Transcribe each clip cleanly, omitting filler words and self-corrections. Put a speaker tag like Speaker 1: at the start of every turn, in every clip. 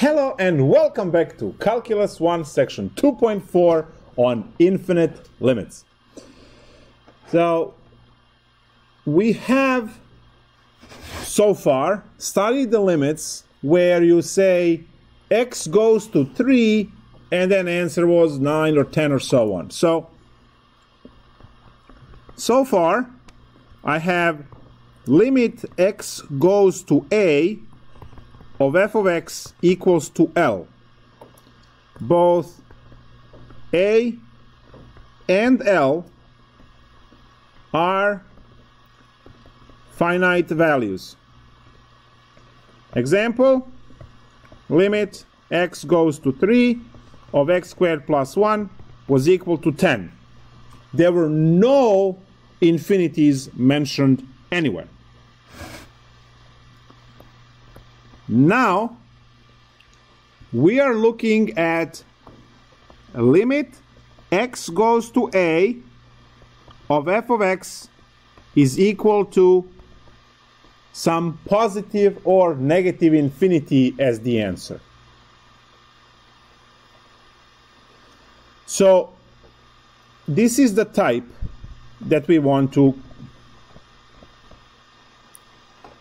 Speaker 1: Hello and welcome back to Calculus 1 section 2.4 on infinite limits. So we have so far studied the limits where you say x goes to 3 and then answer was 9 or 10 or so on. So far I have limit x goes to a of f of x equals to L. Both a and L are finite values. Example, limit x goes to 3 of x squared plus 1 was equal to 10. There were no infinities mentioned anywhere. Now we are looking at a limit x goes to a of f of x is equal to some positive or negative infinity as the answer. So this is the type that we want to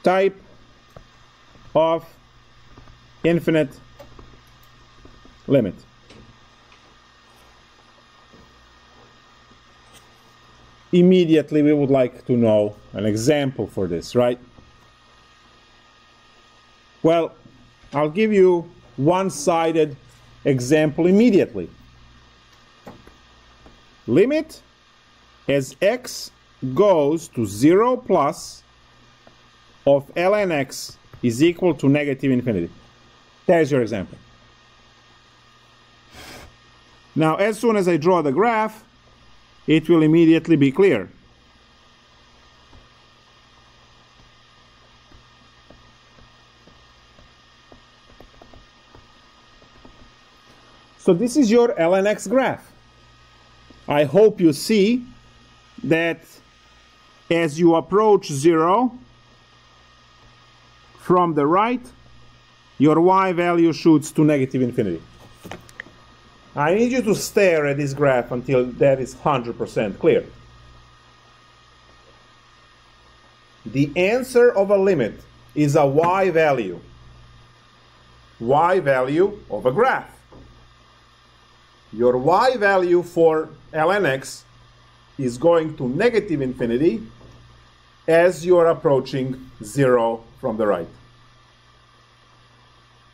Speaker 1: type of infinite limit. Immediately we would like to know an example for this, right? Well, I'll give you one-sided example immediately. Limit as x goes to 0 plus of ln x is equal to negative infinity. There's your example. Now, as soon as I draw the graph, it will immediately be clear. So this is your ln x graph. I hope you see that as you approach 0, from the right, your y value shoots to negative infinity. I need you to stare at this graph until that is 100% clear. The answer of a limit is a y value of a graph. Your y value for ln x is going to negative infinity as you are approaching 0 from the right.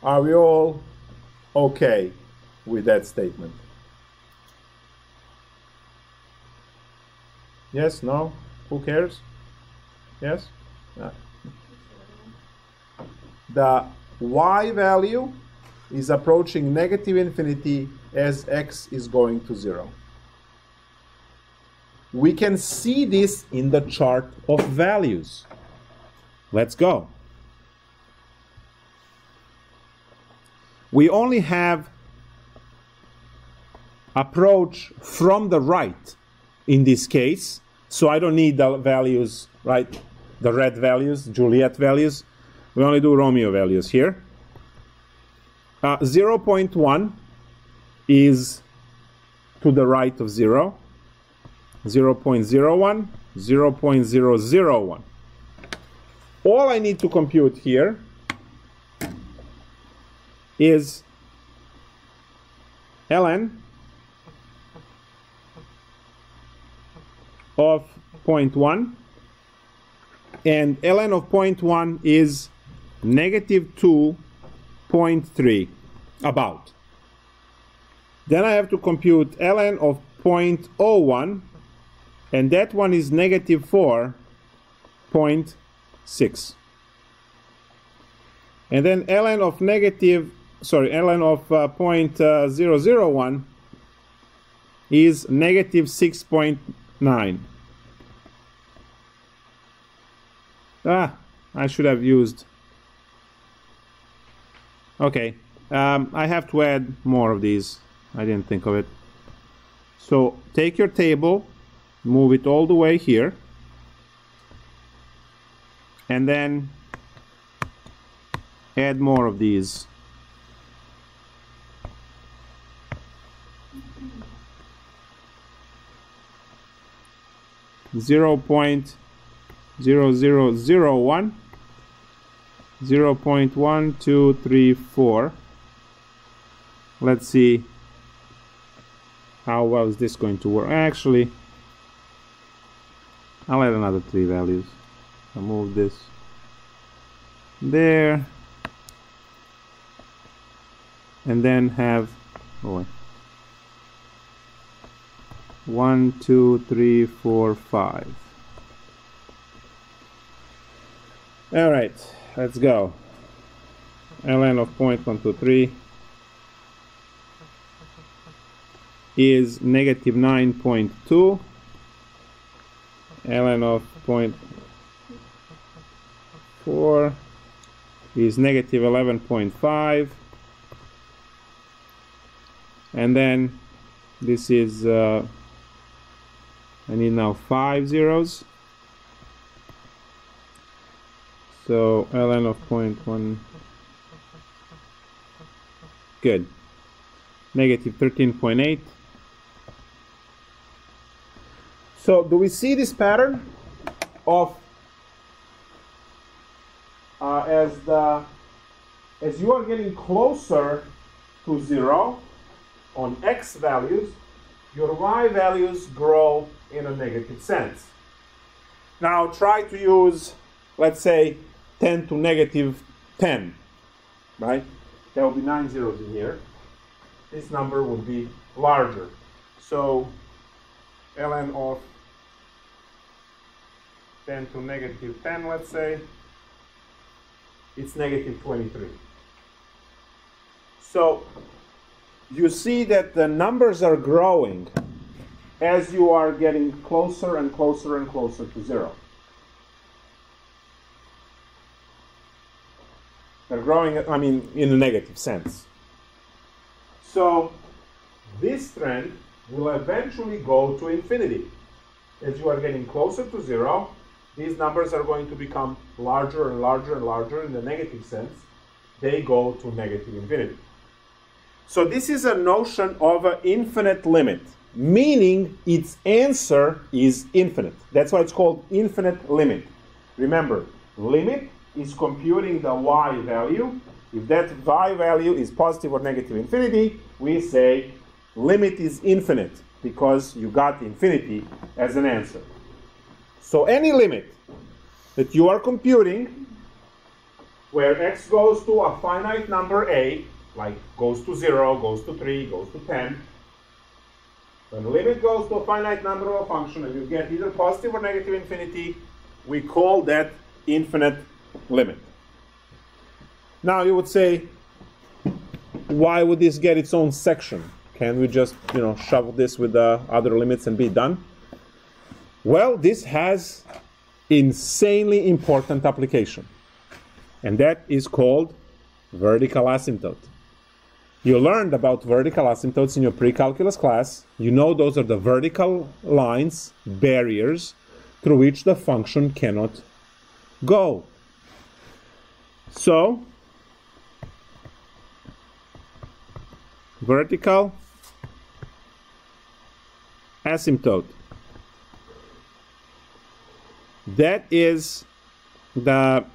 Speaker 1: Are we all okay with that statement? Yes? No? Who cares? Yes? The y value is approaching negative infinity as x is going to 0. We can see this in the chart of values. Let's go. We only have approach from the right in this case, so I don't need the values, right? The red values, Juliet values. We only do Romeo values here. 0.1 is to the right of 0. 0.01, 0.001. All I need to compute here is ln of 0.1, and ln of 0.1 is negative 2.3, about. Then I have to compute ln of 0.01, and that one is negative 4.6. And then ln of ln of 0.001 is negative 6.9. I should have used. Okay, I have to add more of these. I didn't think of it. So take your table, move it all the way here, and then add more of these. 0.0001, 0.1234. Let's see how well is this going to work. Actually, I'll add another 3 values. I'll move this there, and then have 1, 2, 3, 4, 5. All right, let's go. ln of 0.123 is negative 9.2. ln of 0.4 is negative 11.5. And then this is I need now 5 zeros. So ln of 0.1, good, negative 13.8. So do we see this pattern of as you are getting closer to 0 on x values, your y values grow in a negative sense. Now try to use, let's say, 10 to negative 10, right? There will be 9 zeros in here. This number would be larger. So ln of 10 to negative 10, let's say, it's negative 23. So you see that the numbers are growing as you are getting closer and closer and closer to 0. They're growing, I mean, in a negative sense. So this trend will eventually go to infinity. As you are getting closer to 0, these numbers are going to become larger and larger and larger in the negative sense. They go to negative infinity. So this is a notion of an infinite limit, meaning its answer is infinite. That's why it's called infinite limit. Remember, limit is computing the y value. If that y value is positive or negative infinity, we say limit is infinite because you got infinity as an answer. So any limit that you are computing where x goes to a finite number a, like goes to 0, goes to 3, goes to 10, when the limit goes to a finite number of a function and you get either positive or negative infinity, we call that infinite limit. Now you would say, why would this get its own section? Can we just, shovel this with the other limits and be done? Well, this has insanely important application, and that is called vertical asymptote. You learned about vertical asymptotes in your pre-calculus class. You know those are the vertical lines, barriers, through which the function cannot go. So, vertical asymptote. That is the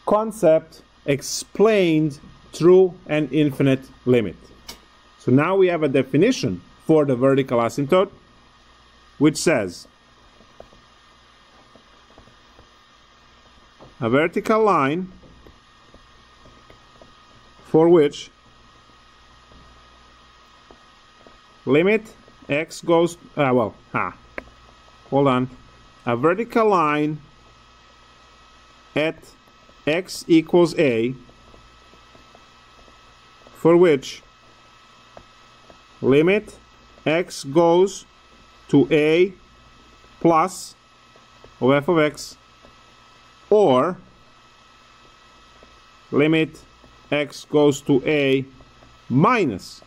Speaker 1: concept explained through an infinite limit. So now we have a definition for the vertical asymptote, which says a vertical line for which limit x goes, hold on, a vertical line at x equals a for which limit x goes to a plus of f of x, or limit x goes to a minus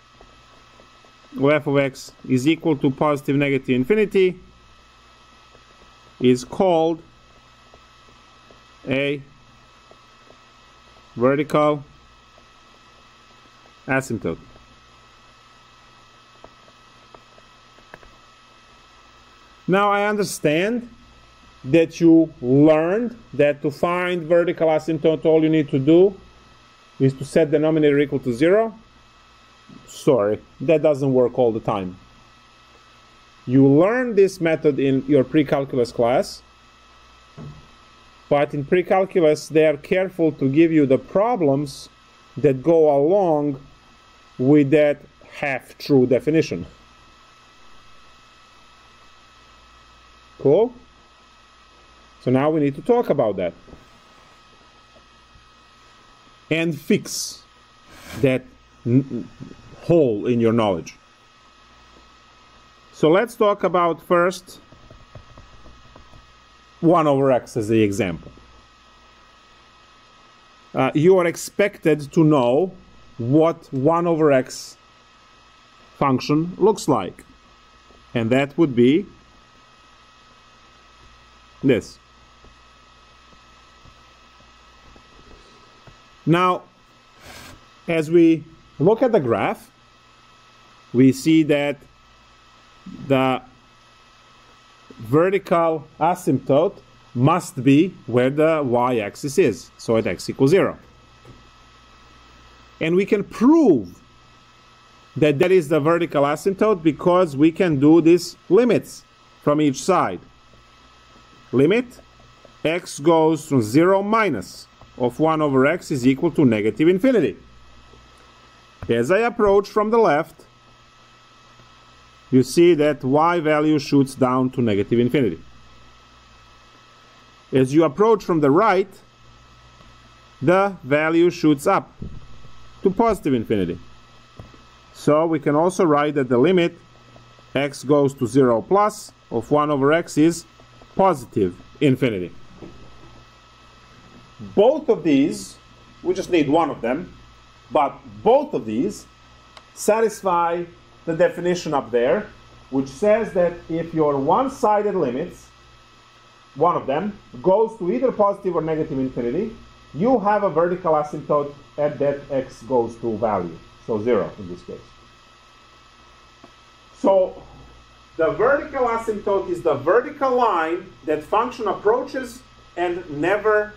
Speaker 1: of f of x is equal to positive, negative, infinity, is called a vertical asymptote. Now I understand that you learned that to find vertical asymptote, all you need to do is to set the denominator equal to 0. Sorry, that doesn't work all the time. You learned this method in your pre-calculus class, but in pre-calculus they are careful to give you the problems that go along with that half-true definition. Cool? So now we need to talk about that and fix that hole in your knowledge. So let's talk about first 1 over x as the example. You are expected to know what 1 over x function looks like, and that would be this. Now, as we look at the graph, we see that the vertical asymptote must be where the y-axis is, so at x equals 0. And we can prove that that is the vertical asymptote because we can do these limits from each side. Limit x goes from 0 minus of 1 over x is equal to negative infinity. As I approach from the left, you see that y value shoots down to negative infinity. As you approach from the right, the value shoots up to positive infinity. So we can also write that the limit x goes to 0 plus of 1 over x is positive infinity. Both of these, we just need one of them, but both of these satisfy the definition up there, which says that if your one-sided limits, one of them, goes to either positive or negative infinity, you have a vertical asymptote at that x goes to value, so 0 in this case. So the vertical asymptote is the vertical line that function approaches and never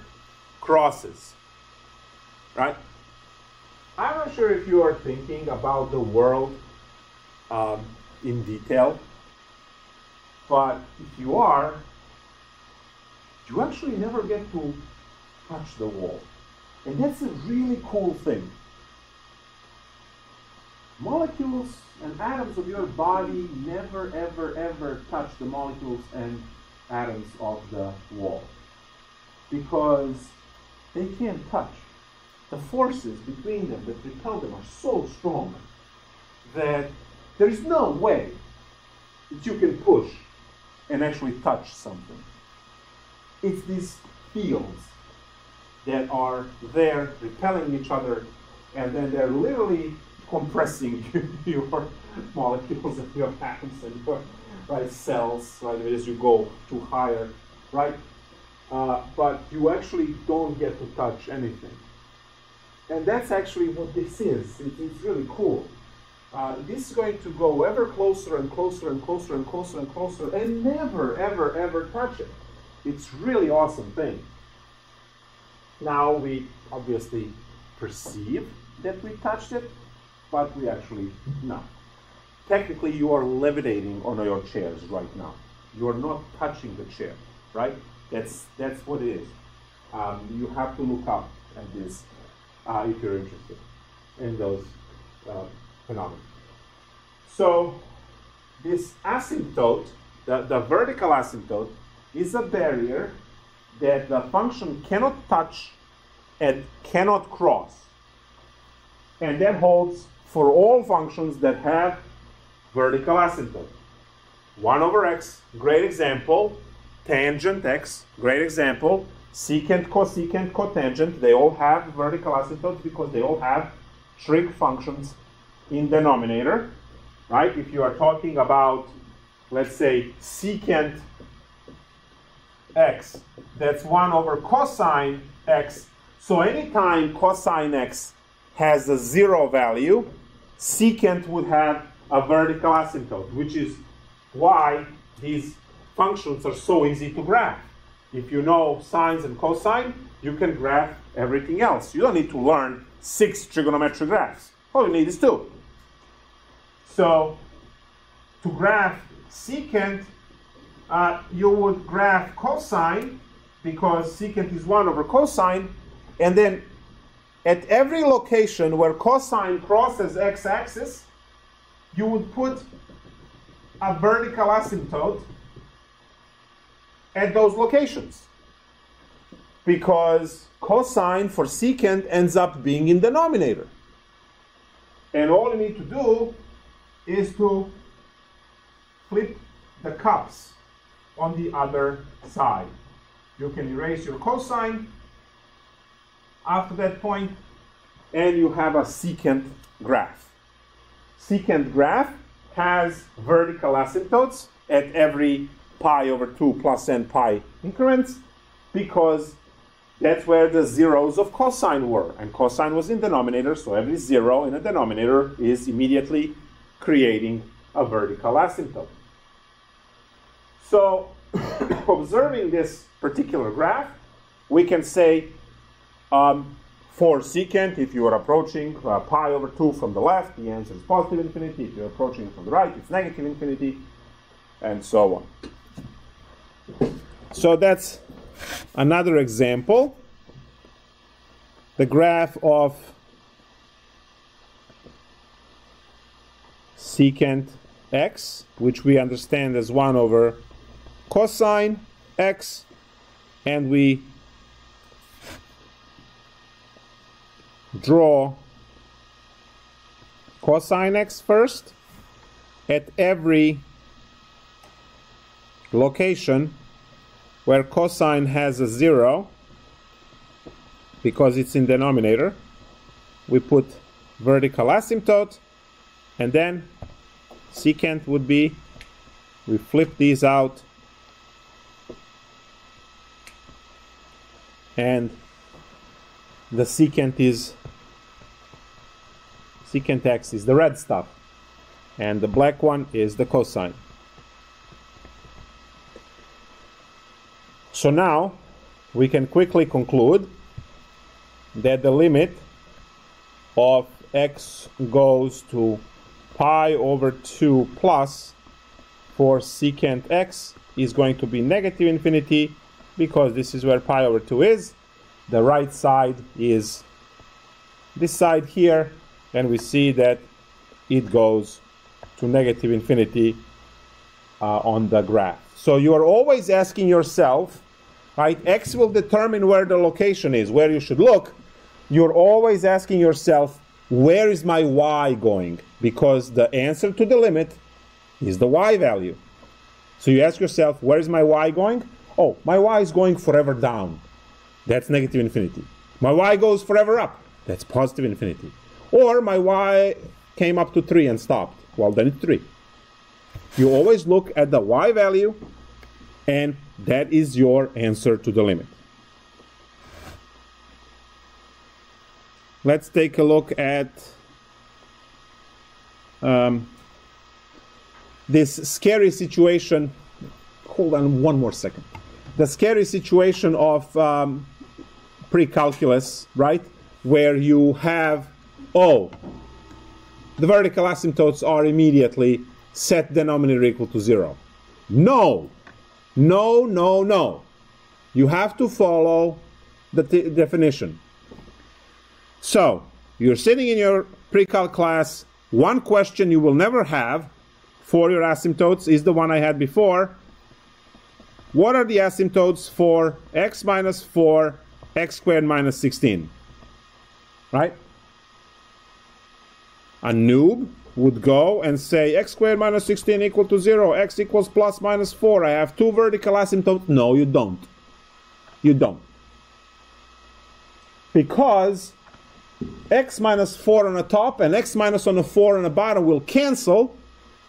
Speaker 1: crosses, right? I'm not sure if you are thinking about the world in detail, but if you are, you actually never get to touch the wall. And that's a really cool thing. Molecules and atoms of your body never, ever, ever touch the molecules and atoms of the wall, because they can't touch. The forces between them that repel them are so strong that there is no way that you can push and actually touch something. It's these fields that are there repelling each other, and then they're literally compressing your molecules and your atoms and your cells, right, as you go to higher, right? But you actually don't get to touch anything. And that's actually what this is. It's really cool. This is going to go ever closer and closer and closer and closer and closer and never, ever, ever touch it. It's really awesome thing. Now we obviously perceive that we touched it, but we actually no. Technically, you are levitating on your chairs right now. You are not touching the chair, right? That's what it is. You have to look up at this if you're interested in those phenomena. So this asymptote, the vertical asymptote, is a barrier that the function cannot touch and cannot cross. And that holds for all functions that have vertical asymptote. 1 over x, great example. Tangent x, great example. Secant, cosecant, cotangent, they all have vertical asymptotes because they all have trig functions in denominator, right? If you are talking about, let's say, secant x, that's 1 over cosine x. So anytime cosine x has a 0 value, secant would have a vertical asymptote, which is why these functions are so easy to graph. If you know sines and cosine, you can graph everything else. You don't need to learn 6 trigonometric graphs. All you need is 2. So to graph secant, you would graph cosine, because secant is 1 over cosine, and then at every location where cosine crosses x-axis, you would put a vertical asymptote at those locations, because cosine for secant ends up being in denominator. And all you need to do is to flip the cups on the other side. You can erase your cosine after that point, and you have a secant graph. Secant graph has vertical asymptotes at every pi over 2 plus n pi increments, because that's where the zeros of cosine were. And cosine was in denominator, so every 0 in a denominator is immediately creating a vertical asymptote. So observing this particular graph, we can say for secant, if you are approaching pi over 2 from the left, the answer is positive infinity. If you're approaching from the right, it's negative infinity, and so on. So that's another example. The graph of secant x, which we understand as 1 over cosine x, and we draw cosine x first at every location where cosine has a 0, because it's in denominator. We put vertical asymptote, and then secant would be, we flip these out, and the secant x is the red stuff, and the black one is the cosine. So now we can quickly conclude that the limit of x goes to pi over 2 plus for secant x is going to be negative infinity, because this is where pi over 2 is. The right side is this side here, and we see that it goes to negative infinity on the graph. So you are always asking yourself, right, x will determine where the location is, where you should look. You're always asking yourself, where is my y going? Because the answer to the limit is the y value. So you ask yourself, where is my y going? Oh, my y is going forever down. That's negative infinity. My y goes forever up. That's positive infinity. Or my y came up to 3 and stopped. Well, then it's 3. You always look at the y value, and that is your answer to the limit. Let's take a look at this scary situation. Hold on one more second. The scary situation of pre-calculus, right? Where you have, the vertical asymptotes are immediately set denominator equal to 0. No. No, no, no. You have to follow the definition. So, you're sitting in your pre-calc class. One question you will never have for your asymptotes is the one I had before. What are the asymptotes for x minus 4, x squared minus 16? Right? A noob would go and say x squared minus 16 equal to 0, x equals plus minus 4. I have 2 vertical asymptotes. No, you don't. You don't. Because x minus 4 on the top and x minus on the 4 on the bottom will cancel,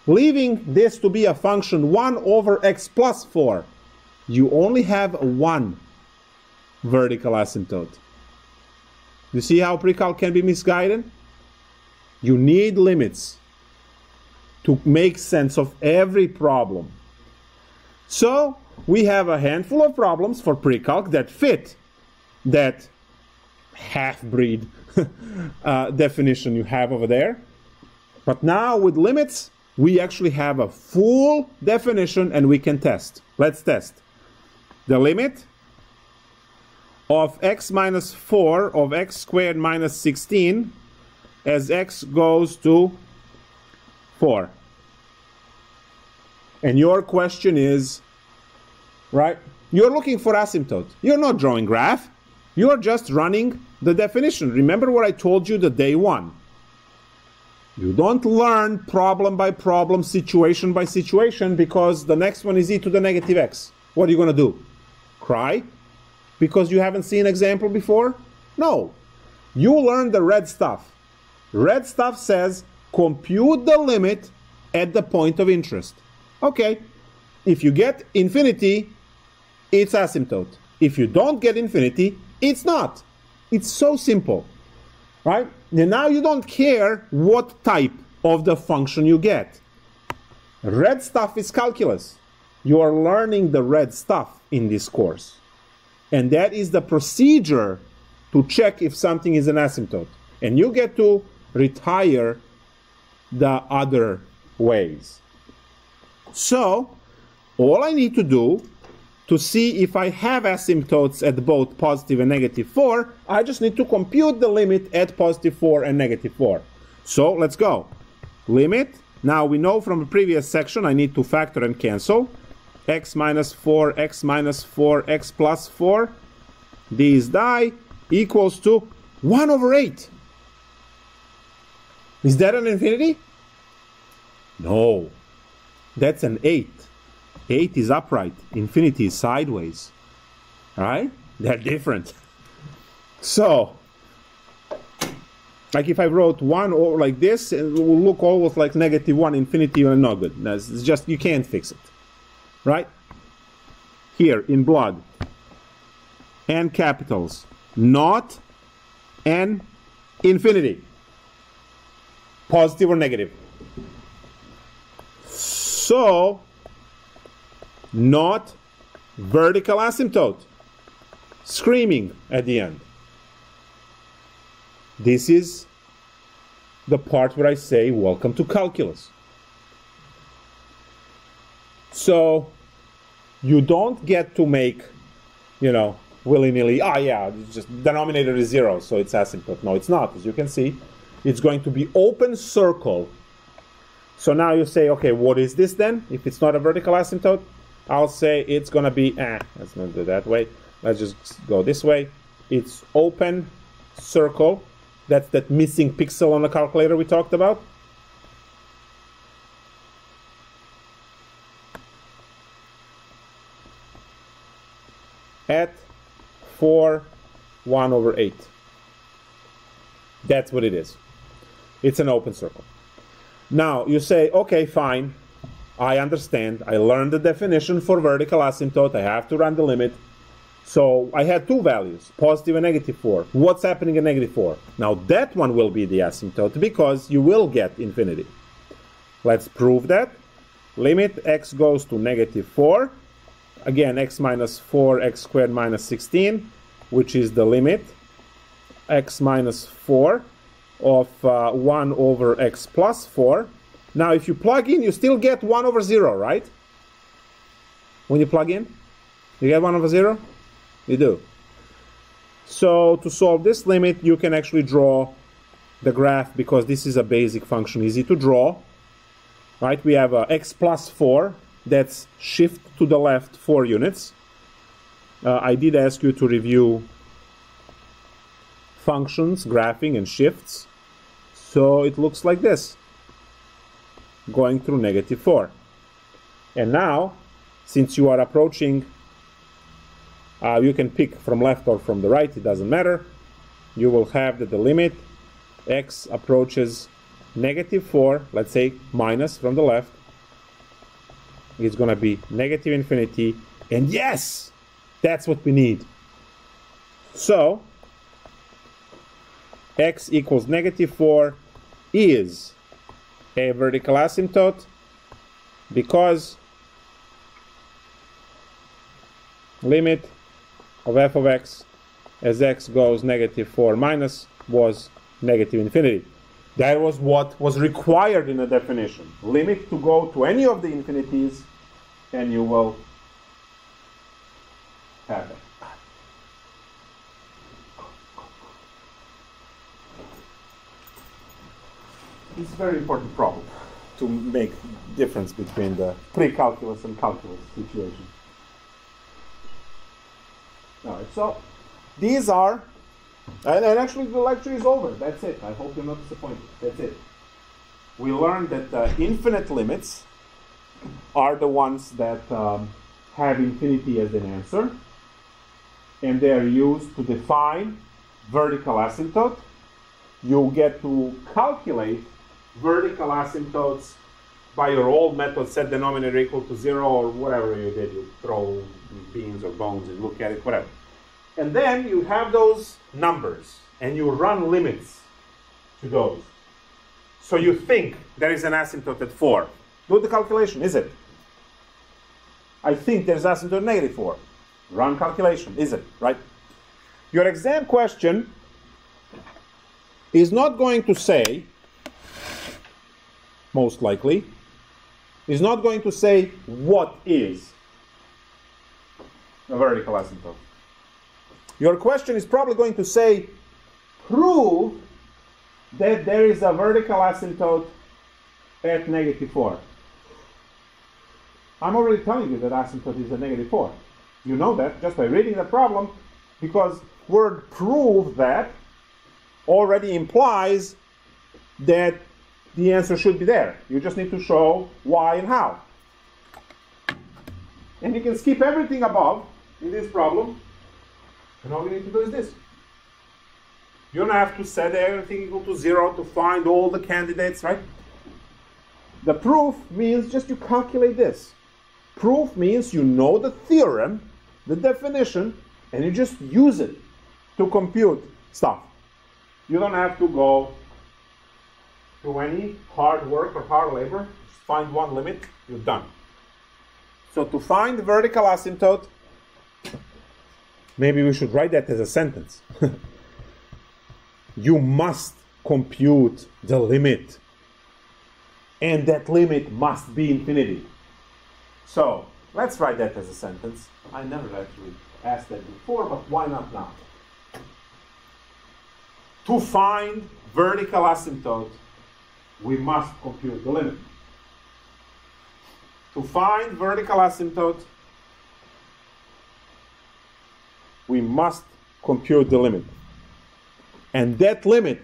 Speaker 1: leaving this to be a function 1 over x plus 4. You only have 1 vertical asymptote. You see how pre-calc can be misguided? You need limits to make sense of every problem. So we have a handful of problems for pre-calc that fit that half-breed definition you have over there. But now with limits, we actually have a full definition and we can test. Let's test. The limit of x minus 4 of x squared minus 16 as x goes to 4. And your question is, right, you're looking for asymptote. You're not drawing graph. You're just running the definition. Remember what I told you the day one. You don't learn problem by problem, situation by situation, because the next one is e to the negative x. What are you going to do? Cry? Because you haven't seen an example before? No. You learn the red stuff. Red stuff says compute the limit at the point of interest. Okay. If you get infinity, it's asymptote. If you don't get infinity, it's not. It's so simple. Right? And now you don't care what type of the function you get. Red stuff is calculus. You are learning the red stuff in this course. And that is the procedure to check if something is an asymptote. And you get to retire the other ways. So, all I need to do to see if I have asymptotes at both positive and negative 4, I just need to compute the limit at positive 4 and negative 4. So, let's go. Limit. Now, we know from the previous section I need to factor and cancel. X minus 4, x minus 4, x plus 4. These die equals to 1 over 8. Is that an infinity? No. That's an 8. 8 is upright. Infinity is sideways. Alright? They're different. So, like if I wrote 1 or like this, it will look almost like negative 1 infinity and not good. It's just, you can't fix it. Right? Here, in blood. And capitals. Not and infinity. Positive or negative. So, not vertical asymptote. Screaming at the end. This is the part where I say, welcome to calculus. So, you don't get to make, willy-nilly, just denominator is 0, so it's asymptote. No, it's not. As you can see, it's going to be open circle. So now you say, okay, what is this then? If it's not a vertical asymptote, I'll say it's going to be, let's not do it that way. Let's just go this way. It's open circle. That's that missing pixel on the calculator we talked about. At 4, 1 over 8. That's what it is. It's an open circle. Now, you say, okay, fine. I understand. I learned the definition for vertical asymptote. I have to run the limit. So I had two values, positive and negative 4. What's happening at negative 4? Now, that one will be the asymptote because you will get infinity. Let's prove that. Limit x goes to negative 4. Again, x minus 4, x squared minus 16, which is the limit, x minus 4 of 1 over x plus 4. Now, if you plug in, you still get 1 over 0, right? When you plug in, you get 1 over 0? You do. So, to solve this limit, you can actually draw the graph because this is a basic function, easy to draw. Right? We have x plus 4. That's shift to the left 4 units. I did ask you to review functions, graphing, and shifts. So it looks like this, going through negative 4. And now, since you are approaching, you can pick from left or from the right, it doesn't matter. You will have that the limit x approaches negative 4, let's say minus from the left, it's going to be negative infinity, and yes, that's what we need. So, x equals negative 4 is a vertical asymptote because limit of f of x as x goes -4 minus was -infinity. That was what was required in the definition. Limit to go to any of the infinities, and you will have it. It's a very important problem to make difference between the pre-calculus and calculus situation. All right, so these are, and actually the lecture is over. That's it. I hope you're not disappointed. That's it. We learned that infinite limits are the ones that have infinity as an answer, and they are used to define vertical asymptote. You get to calculate vertical asymptotes by your old method, set denominator equal to 0, or whatever you did. You throw beans or bones and look at it, whatever. And then you have those numbers, and you run limits to those. So you think there is an asymptote at 4. Do the calculation, is it? I think there's asymptote -4. Run calculation, is it, right? Your exam question is not going to say, most likely, is not going to say what is a vertical asymptote. Your question is probably going to say, prove that there is a vertical asymptote at -4. I'm already telling you that asymptote is at -4. You know that just by reading the problem, because word prove that already implies that the answer should be there. You just need to show why and how. And you can skip everything above in this problem, and all you need to do is this. You don't have to set everything equal to 0 to find all the candidates, right? The proof means just you calculate this. Proof means you know the theorem, the definition, and you just use it to compute stuff. You don't have to go through any hard work or hard labor. Just find one limit, you're done. So to find the vertical asymptote, maybe we should write that as a sentence. You must compute the limit, and that limit must be infinity. So let's write that as a sentence. I never actually asked that before, but why not now? To find vertical asymptote, we must compute the limit. To find vertical asymptote, we must compute the limit. And that limit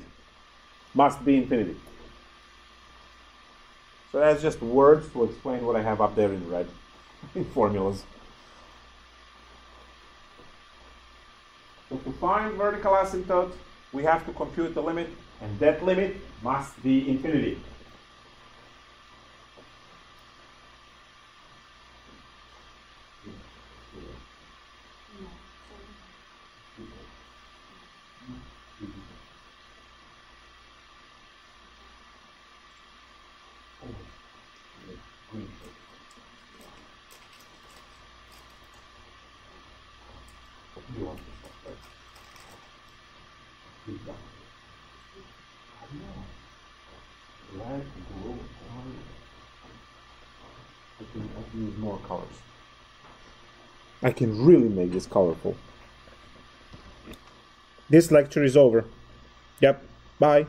Speaker 1: must be infinity. So that's just words to explain what I have up there in red, in formulas. So to find vertical asymptote, we have to compute the limit, and that limit must be infinity. I can use more colors. I can really make this colorful. This lecture is over. Yep. Bye.